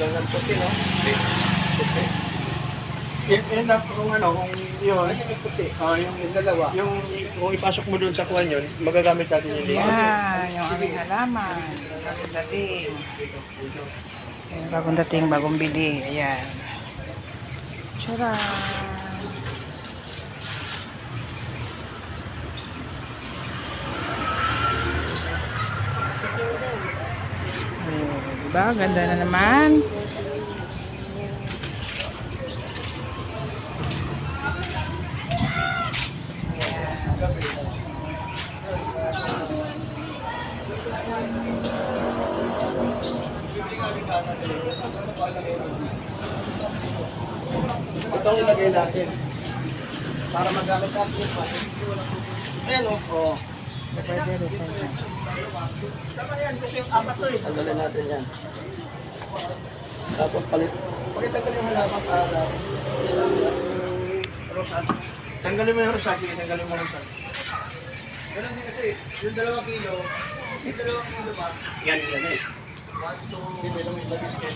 lang ng puti, no? Puti. End up kung ano, kung yun, yung dalawa. Kung ipasok mo doon sa kuwan yun, magagamit natin yung laser. Yan, yung aming halaman. Bagong dating. Ayan, bagong dating, bagong bili. Ayan. Tara. Ayan, diba? Ganda na naman. Ito ang ilagay natin. Para magamit natin yung pan. Ayan o. Oh. Pwede rin. Tama yan, kasi yung apat to eh. Tanggalin natin yan. Tapos palit. Pakitanggal yung halaman para... Tanggalin mo yung rosaki, tanggalin mo yung rosaki. Ganun din kasi, yung 2 kilo, yung 2 kilo ba? Yan eh. 1, 2,